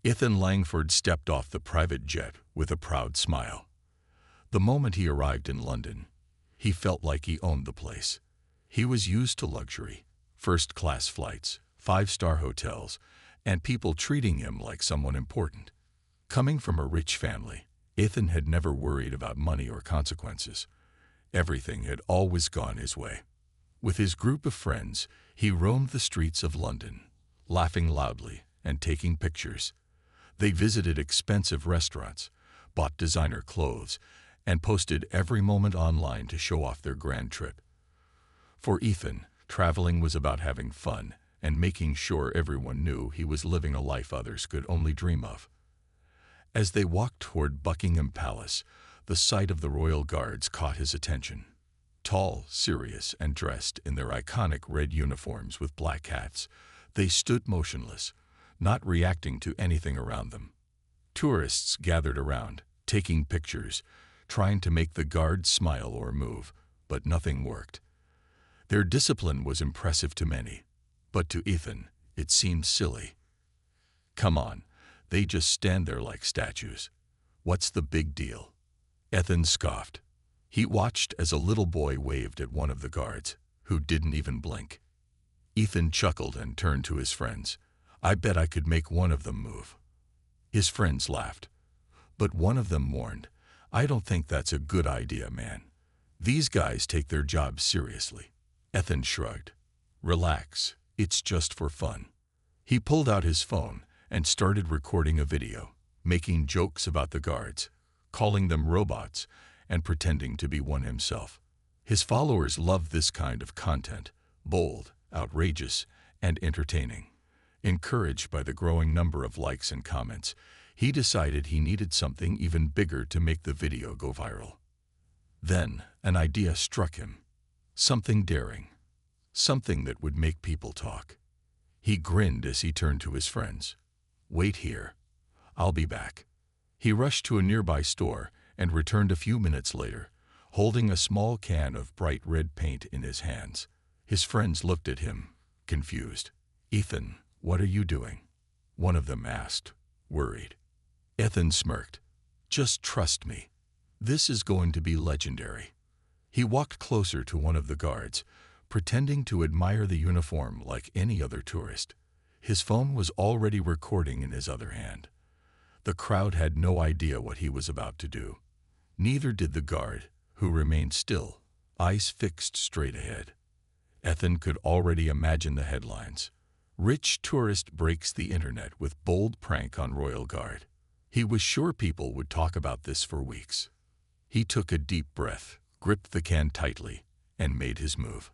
Ethan Langford stepped off the private jet with a proud smile. The moment he arrived in London, he felt like he owned the place. He was used to luxury, first-class flights, five-star hotels, and people treating him like someone important. Coming from a rich family, Ethan had never worried about money or consequences. Everything had always gone his way. With his group of friends, he roamed the streets of London, laughing loudly and taking pictures. They visited expensive restaurants, bought designer clothes, and posted every moment online to show off their grand trip. For Ethan, traveling was about having fun and making sure everyone knew he was living a life others could only dream of. As they walked toward Buckingham Palace, the sight of the royal guards caught his attention. Tall, serious, and dressed in their iconic red uniforms with black hats, they stood motionless, not reacting to anything around them. Tourists gathered around, taking pictures, trying to make the guards smile or move, but nothing worked. Their discipline was impressive to many, but to Ethan, it seemed silly. Come on, they just stand there like statues. What's the big deal? Ethan scoffed. He watched as a little boy waved at one of the guards, who didn't even blink. Ethan chuckled and turned to his friends. I bet I could make one of them move. His friends laughed, but one of them warned, I don't think that's a good idea, man. These guys take their jobs seriously. Ethan shrugged. Relax, it's just for fun. He pulled out his phone and started recording a video, making jokes about the guards, calling them robots, and pretending to be one himself. His followers loved this kind of content, bold, outrageous, and entertaining. Encouraged by the growing number of likes and comments, he decided he needed something even bigger to make the video go viral. Then, an idea struck him. Something daring. Something that would make people talk. He grinned as he turned to his friends. Wait here. I'll be back. He rushed to a nearby store and returned a few minutes later, holding a small can of bright red paint in his hands. His friends looked at him, confused. Ethan, what are you doing? One of them asked, worried. Ethan smirked. Just trust me. This is going to be legendary. He walked closer to one of the guards, pretending to admire the uniform like any other tourist. His phone was already recording in his other hand. The crowd had no idea what he was about to do. Neither did the guard, who remained still, eyes fixed straight ahead. Ethan could already imagine the headlines. Rich tourist breaks the internet with bold prank on royal guard. He was sure people would talk about this for weeks. He took a deep breath, gripped the can tightly, and made his move.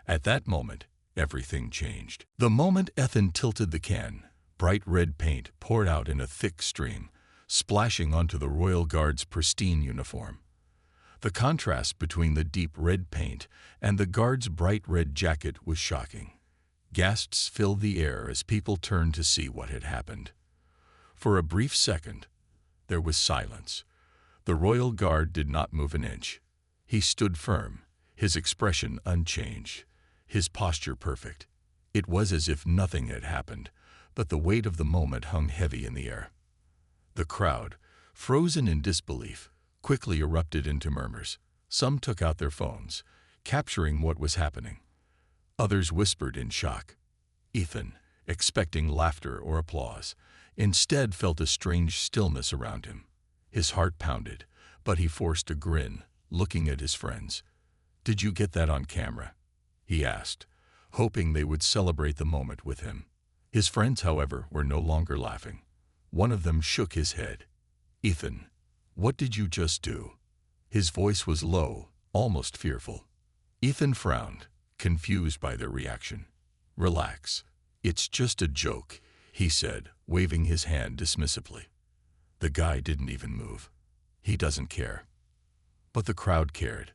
At that moment, everything changed. The moment Ethan tilted the can, bright red paint poured out in a thick stream, splashing onto the royal guard's pristine uniform. The contrast between the deep red paint and the guard's bright red jacket was shocking. Gasps filled the air as people turned to see what had happened. For a brief second, there was silence. The royal guard did not move an inch. He stood firm, his expression unchanged, his posture perfect. It was as if nothing had happened, but the weight of the moment hung heavy in the air. The crowd, frozen in disbelief, quickly erupted into murmurs. Some took out their phones, capturing what was happening. Others whispered in shock. Ethan, expecting laughter or applause, instead felt a strange stillness around him. His heart pounded, but he forced a grin, looking at his friends. "Did you get that on camera?" he asked, hoping they would celebrate the moment with him. His friends, however, were no longer laughing. One of them shook his head. "Ethan, what did you just do?" His voice was low, almost fearful. Ethan frowned, confused by their reaction. "Relax. It's just a joke," he said, waving his hand dismissively. The guy didn't even move. He doesn't care. But the crowd cared.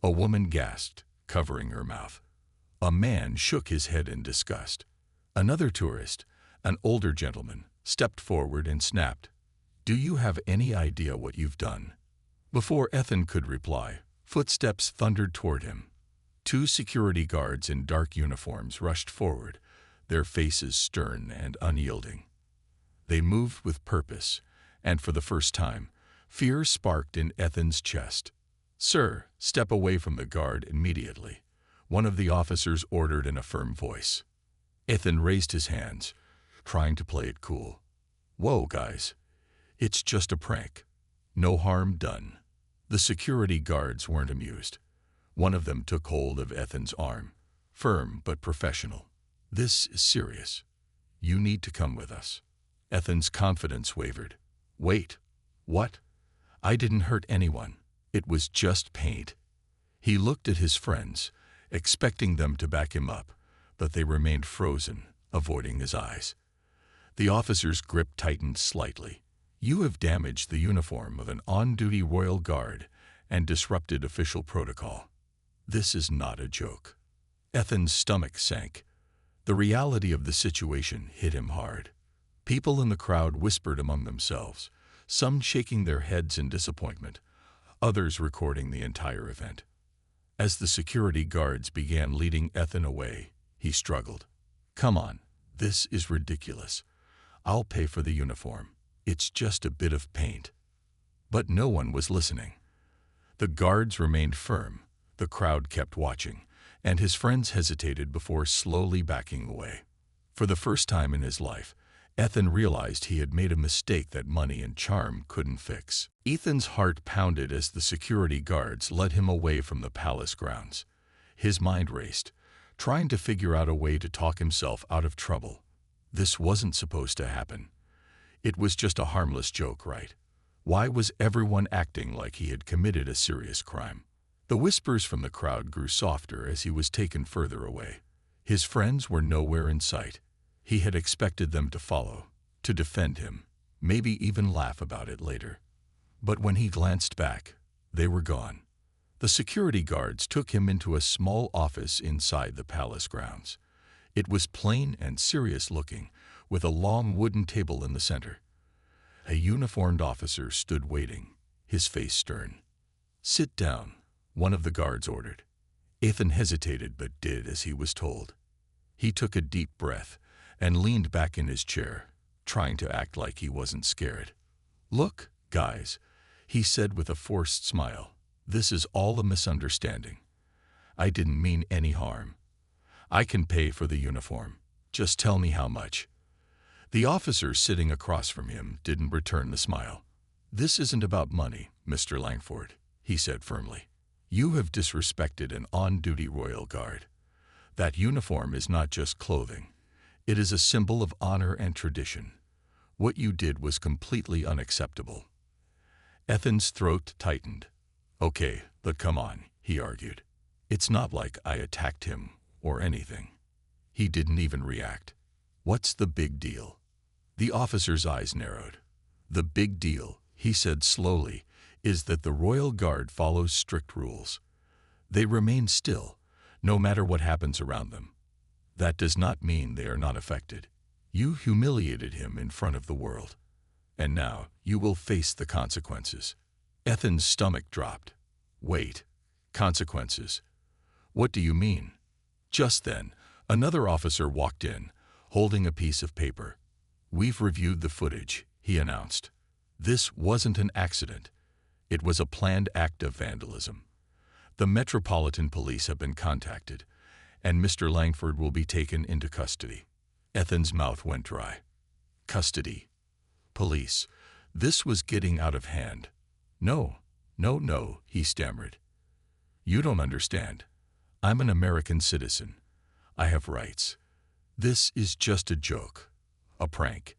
A woman gasped, covering her mouth. A man shook his head in disgust. Another tourist, an older gentleman, stepped forward and snapped, "Do you have any idea what you've done?" Before Ethan could reply, footsteps thundered toward him. Two security guards in dark uniforms rushed forward, their faces stern and unyielding. They moved with purpose, and for the first time, fear sparked in Ethan's chest. "Sir, step away from the guard immediately," one of the officers ordered in a firm voice. Ethan raised his hands, trying to play it cool. "Whoa, guys. It's just a prank. No harm done." The security guards weren't amused. One of them took hold of Ethan's arm, firm but professional. "This is serious. You need to come with us." Ethan's confidence wavered. "Wait, what? I didn't hurt anyone. It was just paint." He looked at his friends, expecting them to back him up, but they remained frozen, avoiding his eyes. The officer's grip tightened slightly. "You have damaged the uniform of an on-duty royal guard and disrupted official protocol. This is not a joke." Ethan's stomach sank. The reality of the situation hit him hard. People in the crowd whispered among themselves, some shaking their heads in disappointment, others recording the entire event. As the security guards began leading Ethan away, he struggled. "Come on, this is ridiculous. I'll pay for the uniform. It's just a bit of paint." But no one was listening. The guards remained firm, the crowd kept watching, and his friends hesitated before slowly backing away. For the first time in his life, Ethan realized he had made a mistake that money and charm couldn't fix. Ethan's heart pounded as the security guards led him away from the palace grounds. His mind raced, trying to figure out a way to talk himself out of trouble. This wasn't supposed to happen. It was just a harmless joke, right? Why was everyone acting like he had committed a serious crime? The whispers from the crowd grew softer as he was taken further away. His friends were nowhere in sight. He had expected them to follow, to defend him, maybe even laugh about it later. But when he glanced back, they were gone. The security guards took him into a small office inside the palace grounds. It was plain and serious looking, with a long wooden table in the center. A uniformed officer stood waiting, his face stern. "Sit down," one of the guards ordered. Ethan hesitated but did as he was told. He took a deep breath and leaned back in his chair, trying to act like he wasn't scared. "Look, guys," he said with a forced smile, "this is all a misunderstanding. I didn't mean any harm. I can pay for the uniform. Just tell me how much." The officer sitting across from him didn't return the smile. "This isn't about money, Mr. Langford," he said firmly. "You have disrespected an on-duty royal guard. That uniform is not just clothing. It is a symbol of honor and tradition. What you did was completely unacceptable." Ethan's throat tightened. "Okay, but come on," he argued. "It's not like I attacked him or anything." He didn't even react. "What's the big deal?" The officer's eyes narrowed. "The big deal," he said slowly, "is that the royal guard follows strict rules. They remain still, no matter what happens around them. That does not mean they are not affected. You humiliated him in front of the world, and now you will face the consequences." Ethan's stomach dropped. "Wait, consequences? What do you mean?" Just then, another officer walked in, holding a piece of paper. "We've reviewed the footage," he announced. "This wasn't an accident. It was a planned act of vandalism. The Metropolitan Police have been contacted, and Mr. Langford will be taken into custody." Ethan's mouth went dry. Custody. Police. This was getting out of hand. No, no, he stammered. "You don't understand. I'm an American citizen. I have rights. This is just a joke, a prank.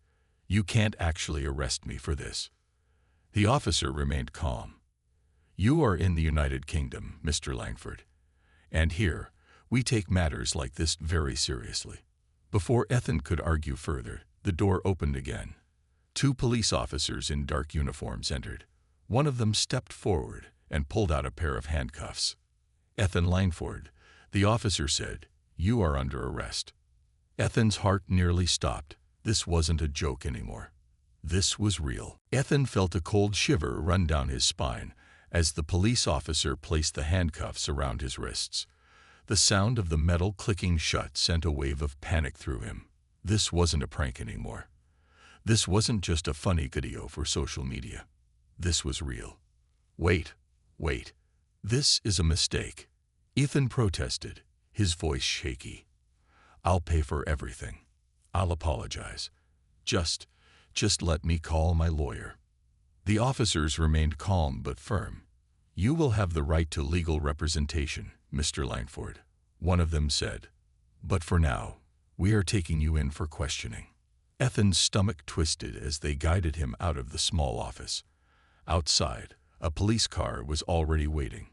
You can't actually arrest me for this." The officer remained calm. "You are in the United Kingdom, Mr. Langford, and here we take matters like this very seriously." Before Ethan could argue further, the door opened again. Two police officers in dark uniforms entered. One of them stepped forward and pulled out a pair of handcuffs. "Ethan Langford," the officer said, "you are under arrest." Ethan's heart nearly stopped. This wasn't a joke anymore. This was real. Ethan felt a cold shiver run down his spine as the police officer placed the handcuffs around his wrists. The sound of the metal clicking shut sent a wave of panic through him. This wasn't a prank anymore. This wasn't just a funny video for social media. This was real. Wait, wait. This is a mistake. Ethan protested, his voice shaky. I'll pay for everything. I'll apologize. Just let me call my lawyer. The officers remained calm but firm. You will have the right to legal representation, Mr. Langford, one of them said. But for now, we are taking you in for questioning. Ethan's stomach twisted as they guided him out of the small office. Outside, a police car was already waiting.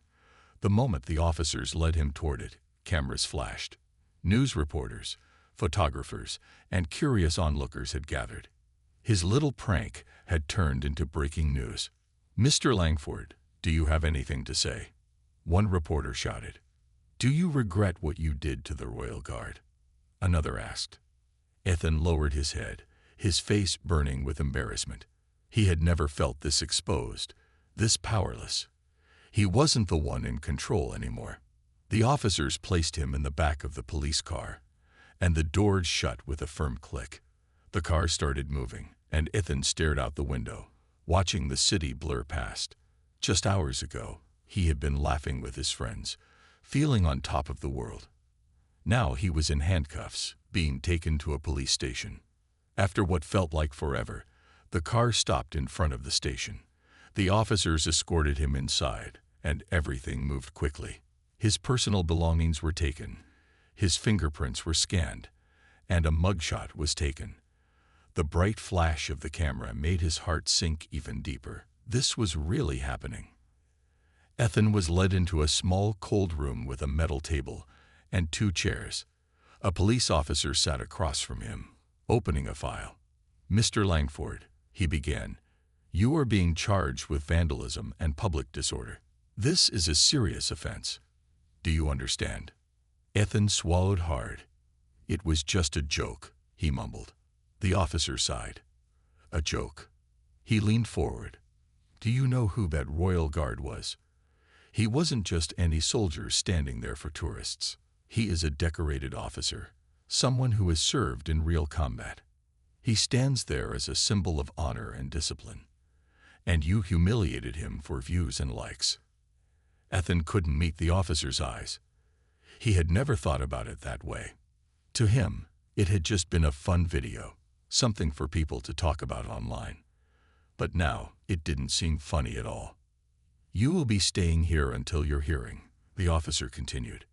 The moment the officers led him toward it, cameras flashed. News reporters, photographers, and curious onlookers had gathered. His little prank had turned into breaking news. Mr. Langford, do you have anything to say? One reporter shouted. Do you regret what you did to the Royal Guard? Another asked. Ethan lowered his head, his face burning with embarrassment. He had never felt this exposed, this powerless. He wasn't the one in control anymore. The officers placed him in the back of the police car, and the doors shut with a firm click. The car started moving, and Ethan stared out the window, watching the city blur past. Just hours ago, he had been laughing with his friends, feeling on top of the world. Now he was in handcuffs, being taken to a police station. After what felt like forever, the car stopped in front of the station. The officers escorted him inside, and everything moved quickly. His personal belongings were taken, his fingerprints were scanned, and a mugshot was taken. The bright flash of the camera made his heart sink even deeper. This was really happening. Ethan was led into a small, cold room with a metal table and 2 chairs. A police officer sat across from him, opening a file. Mr. Langford, he began, you are being charged with vandalism and public disorder. This is a serious offense. Do you understand? Ethan swallowed hard. It was just a joke, he mumbled. The officer sighed. A joke. He leaned forward. Do you know who that Royal Guard was? He wasn't just any soldier standing there for tourists. He is a decorated officer, someone who has served in real combat. He stands there as a symbol of honor and discipline. And you humiliated him for views and likes. Ethan couldn't meet the officer's eyes. He had never thought about it that way. To him, it had just been a fun video, something for people to talk about online. But now, it didn't seem funny at all. You will be staying here until your hearing, the officer continued.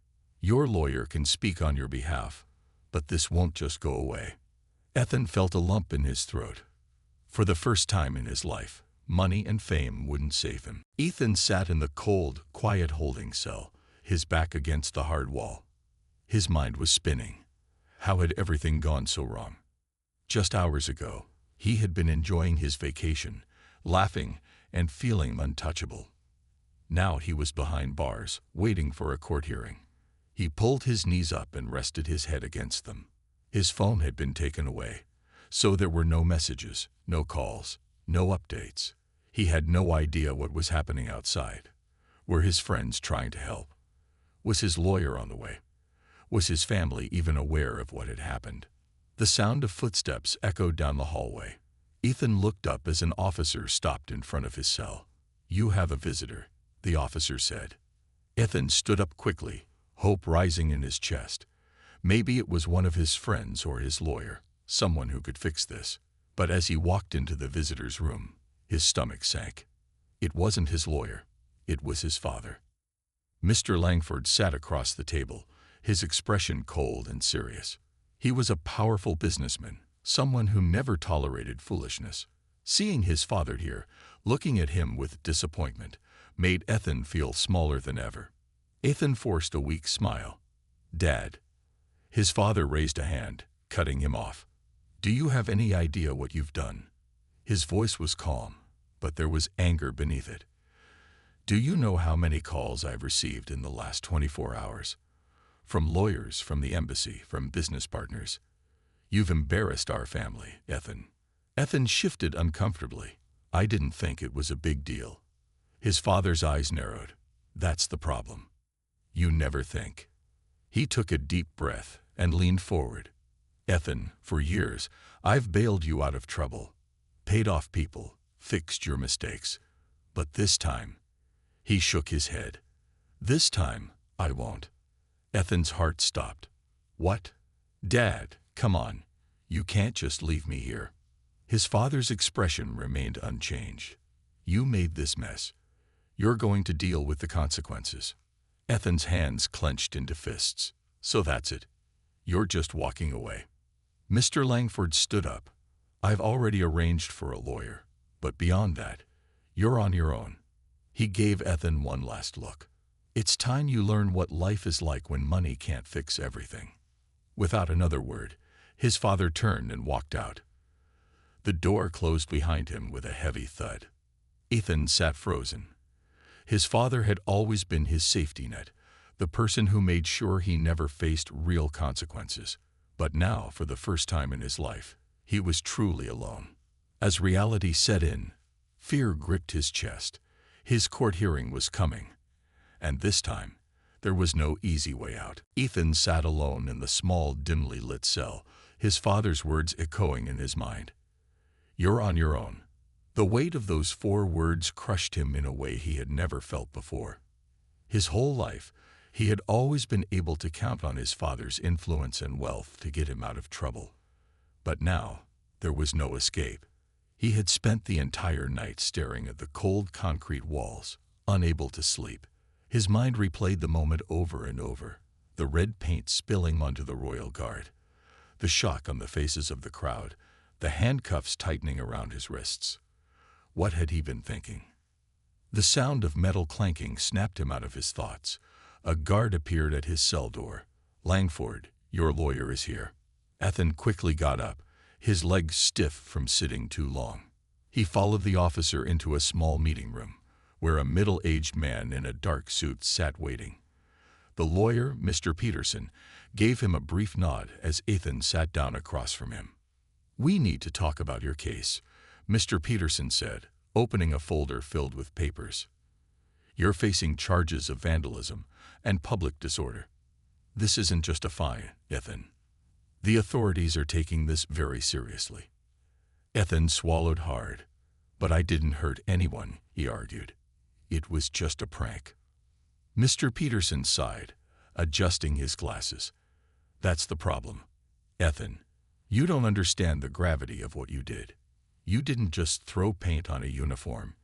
Your lawyer can speak on your behalf, but this won't just go away. Ethan felt a lump in his throat. For the first time in his life, money and fame wouldn't save him. Ethan sat in the cold, quiet holding cell, his back against the hard wall. His mind was spinning. How had everything gone so wrong? Just hours ago, he had been enjoying his vacation, laughing and feeling untouchable. Now he was behind bars, waiting for a court hearing. He pulled his knees up and rested his head against them. His phone had been taken away, so there were no messages, no calls, no updates. He had no idea what was happening outside. Were his friends trying to help? Was his lawyer on the way? Was his family even aware of what had happened? The sound of footsteps echoed down the hallway. Ethan looked up as an officer stopped in front of his cell. You have a visitor, the officer said. Ethan stood up quickly, hope rising in his chest. Maybe it was one of his friends or his lawyer, someone who could fix this. But as he walked into the visitor's room, his stomach sank. It wasn't his lawyer. It was his father. Mr. Langford sat across the table, his expression cold and serious. He was a powerful businessman, someone who never tolerated foolishness. Seeing his father here, looking at him with disappointment, made Ethan feel smaller than ever. Ethan forced a weak smile. Dad. His father raised a hand, cutting him off. Do you have any idea what you've done? His voice was calm, but there was anger beneath it. Do you know how many calls I've received in the last 24 hours? From lawyers, from the embassy, from business partners. You've embarrassed our family, Ethan. Ethan shifted uncomfortably. I didn't think it was a big deal. His father's eyes narrowed. That's the problem. You never think. He took a deep breath and leaned forward. Ethan, for years, I've bailed you out of trouble, paid off people, fixed your mistakes. But this time, he shook his head. This time, I won't. Ethan's heart stopped. What? Dad, come on. You can't just leave me here. His father's expression remained unchanged. You made this mess. You're going to deal with the consequences. Ethan's hands clenched into fists. So that's it. You're just walking away. Mr. Langford stood up. I've already arranged for a lawyer, but beyond that, you're on your own. He gave Ethan one last look. It's time you learn what life is like when money can't fix everything. Without another word, his father turned and walked out. The door closed behind him with a heavy thud. Ethan sat frozen. His father had always been his safety net, the person who made sure he never faced real consequences. But now, for the first time in his life, he was truly alone. As reality set in, fear gripped his chest. His court hearing was coming. And this time, there was no easy way out. Ethan sat alone in the small, dimly lit cell, his father's words echoing in his mind. You're on your own. The weight of those 4 words crushed him in a way he had never felt before. His whole life, he had always been able to count on his father's influence and wealth to get him out of trouble. But now, there was no escape. He had spent the entire night staring at the cold concrete walls, unable to sleep. His mind replayed the moment over and over, the red paint spilling onto the royal guard, the shock on the faces of the crowd, the handcuffs tightening around his wrists. What had he been thinking? The sound of metal clanking snapped him out of his thoughts. A guard appeared at his cell door. Langford, your lawyer is here. Ethan quickly got up, his legs stiff from sitting too long. He followed the officer into a small meeting room, where a middle-aged man in a dark suit sat waiting. The lawyer, Mr. Peterson, gave him a brief nod as Ethan sat down across from him. We need to talk about your case, Mr. Peterson said, opening a folder filled with papers. You're facing charges of vandalism and public disorder. This isn't just a fine, Ethan. The authorities are taking this very seriously. Ethan swallowed hard. But I didn't hurt anyone, he argued. It was just a prank. Mr. Peterson sighed, adjusting his glasses. That's the problem. Ethan, you don't understand the gravity of what you did. You didn't just throw paint on a uniform.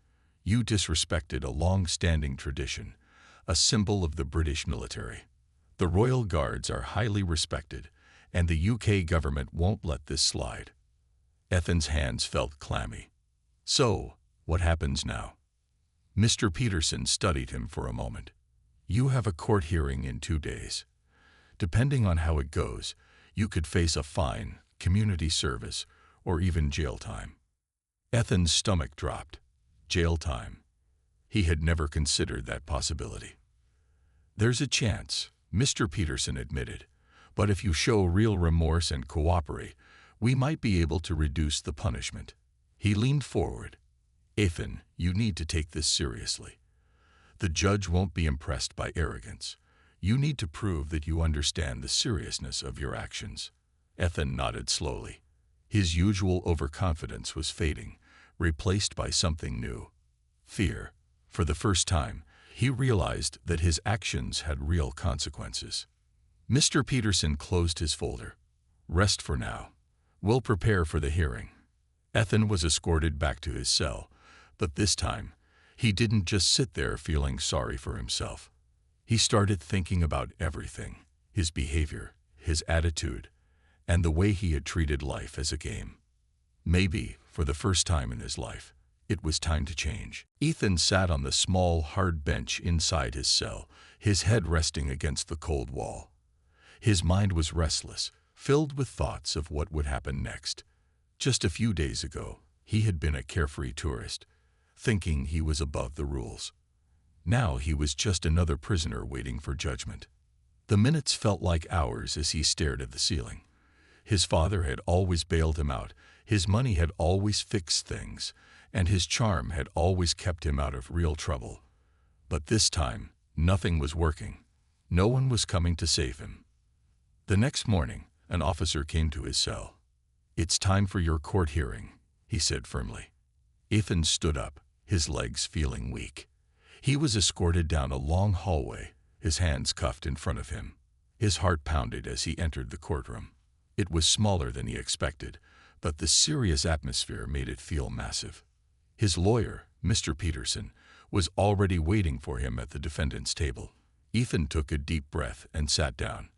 You disrespected a long-standing tradition, a symbol of the British military. The Royal Guards are highly respected, and the UK government won't let this slide. Ethan's hands felt clammy. So, what happens now? Mr. Peterson studied him for a moment. You have a court hearing in 2 days. Depending on how it goes, you could face a fine, community service, or even jail time. Ethan's stomach dropped. Jail time. He had never considered that possibility. There's a chance, Mr. Peterson admitted, but if you show real remorse and cooperate, we might be able to reduce the punishment. He leaned forward. Ethan, you need to take this seriously. The judge won't be impressed by arrogance. You need to prove that you understand the seriousness of your actions. Ethan nodded slowly. His usual overconfidence was fading, replaced by something new. Fear. For the first time, he realized that his actions had real consequences. Mr. Peterson closed his folder. Rest for now. We'll prepare for the hearing. Ethan was escorted back to his cell, but this time, he didn't just sit there feeling sorry for himself. He started thinking about everything, his behavior, his attitude, and the way he had treated life as a game. Maybe, for the first time in his life, it was time to change. Ethan sat on the small, hard bench inside his cell, his head resting against the cold wall. His mind was restless, filled with thoughts of what would happen next. Just a few days ago, he had been a carefree tourist, thinking he was above the rules. Now he was just another prisoner waiting for judgment. The minutes felt like hours as he stared at the ceiling. His father had always bailed him out, his money had always fixed things, and his charm had always kept him out of real trouble. But this time, nothing was working. No one was coming to save him. The next morning, An officer came to his cell. "It's time for your court hearing," he said firmly. Ethan stood up, his legs feeling weak. He was escorted down a long hallway, his hands cuffed in front of him. His heart pounded as he entered the courtroom. It was smaller than he expected, but the serious atmosphere made it feel massive. His lawyer, Mr. Peterson, was already waiting for him at the defendant's table. Ethan took a deep breath and sat down.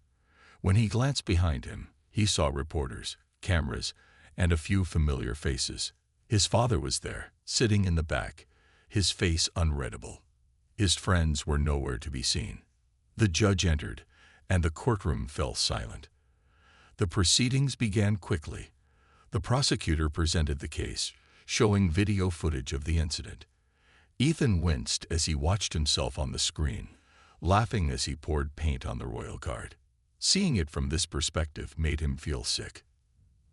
When he glanced behind him, he saw reporters, cameras, and a few familiar faces. His father was there, sitting in the back, his face unreadable. His friends were nowhere to be seen. The judge entered, and the courtroom fell silent. The proceedings began quickly. The prosecutor presented the case, showing video footage of the incident. Ethan winced as he watched himself on the screen, laughing as he poured paint on the royal guard. Seeing it from this perspective made him feel sick.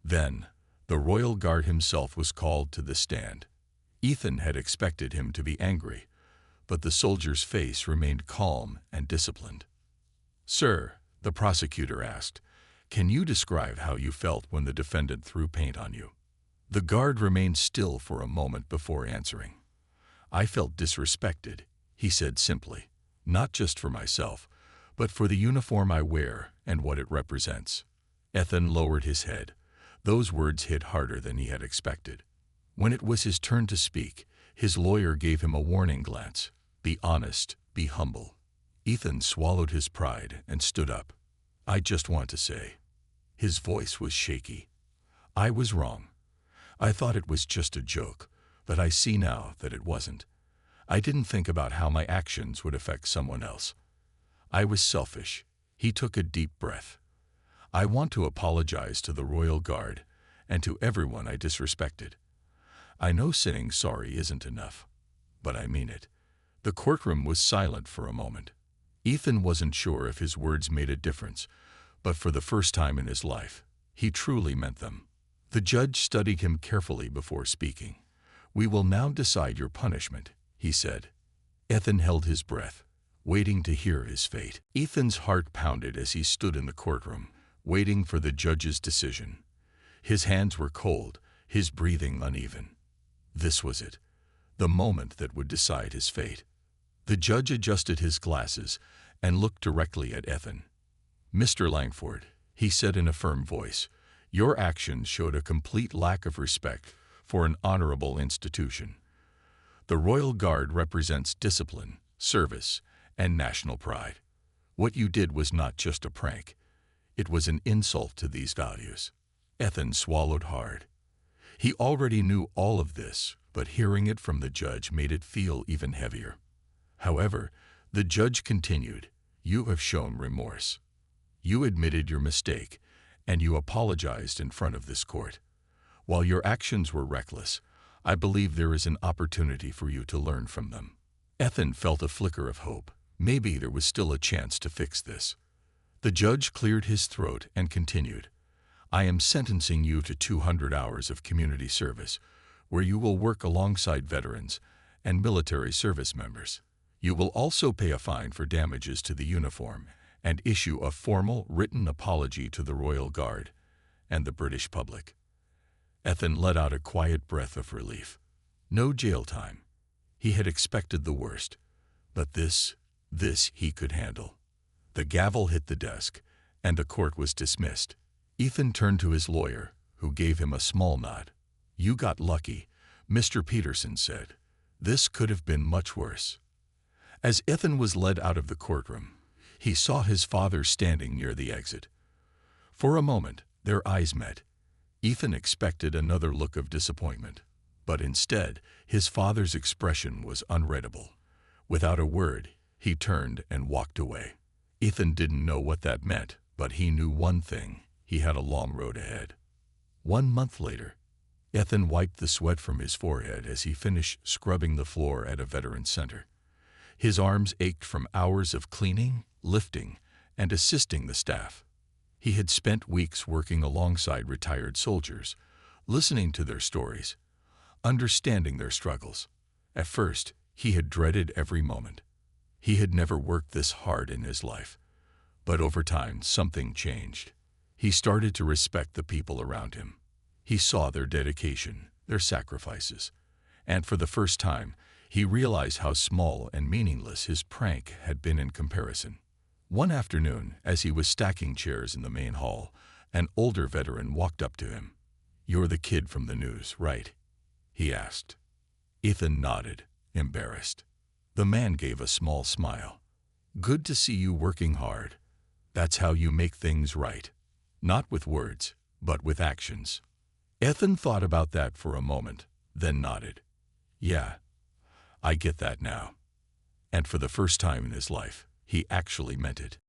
Then, the royal guard himself was called to the stand. Ethan had expected him to be angry, but the soldier's face remained calm and disciplined. "Sir," the prosecutor asked, "can you describe how you felt when the defendant threw paint on you?" The guard remained still for a moment before answering. "I felt disrespected," he said simply, "not just for myself, but for the uniform I wear and what it represents." Ethan lowered his head. Those words hit harder than he had expected. When it was his turn to speak, his lawyer gave him a warning glance. "Be honest, be humble." Ethan swallowed his pride and stood up. "I just want to say," his voice was shaky, "I was wrong. I thought it was just a joke, but I see now that it wasn't. I didn't think about how my actions would affect someone else. I was selfish." He took a deep breath. "I want to apologize to the Royal Guard and to everyone I disrespected. I know saying sorry isn't enough, but I mean it." The courtroom was silent for a moment. Ethan wasn't sure if his words made a difference, but for the first time in his life, he truly meant them. The judge studied him carefully before speaking. "We will now decide your punishment," he said. Ethan held his breath, waiting to hear his fate. Ethan's heart pounded as he stood in the courtroom, waiting for the judge's decision. His hands were cold, his breathing uneven. This was it, the moment that would decide his fate. The judge adjusted his glasses and looked directly at Ethan. "Mr. Langford," he said in a firm voice, "your actions showed a complete lack of respect for an honorable institution. The Royal Guard represents discipline, service, and national pride. What you did was not just a prank. It was an insult to these values." Ethan swallowed hard. He already knew all of this, but hearing it from the judge made it feel even heavier. However, the judge continued, "You have shown remorse. You admitted your mistake, and you apologized in front of this court. While your actions were reckless, I believe there is an opportunity for you to learn from them." Ethan felt a flicker of hope. Maybe there was still a chance to fix this. The judge cleared his throat and continued, "I am sentencing you to 200 hours of community service, where you will work alongside veterans and military service members. You will also pay a fine for damages to the uniform and issue a formal written apology to the Royal Guard and the British public." Ethan let out a quiet breath of relief. No jail time. He had expected the worst, but this he could handle. The gavel hit the desk, and the court was dismissed. Ethan turned to his lawyer, who gave him a small nod. "You got lucky," Mr. Peterson said. "This could have been much worse." As Ethan was led out of the courtroom, he saw his father standing near the exit. For a moment, their eyes met. Ethan expected another look of disappointment, but instead, his father's expression was unreadable. Without a word, he turned and walked away. Ethan didn't know what that meant, but he knew one thing: he had a long road ahead. 1 month later, Ethan wiped the sweat from his forehead as he finished scrubbing the floor at a veterans center. His arms ached from hours of cleaning, lifting, and assisting the staff. He had spent weeks working alongside retired soldiers, listening to their stories, understanding their struggles. At first, he had dreaded every moment. He had never worked this hard in his life. But over time, something changed. He started to respect the people around him. He saw their dedication, their sacrifices, and for the first time, he realized how small and meaningless his prank had been in comparison. One afternoon, as he was stacking chairs in the main hall, an older veteran walked up to him. "You're the kid from the news, right?" he asked. Ethan nodded, embarrassed. The man gave a small smile. "Good to see you working hard. That's how you make things right. Not with words, but with actions." Ethan thought about that for a moment, then nodded. "Yeah, I get that now." And for the first time in his life, he actually meant it.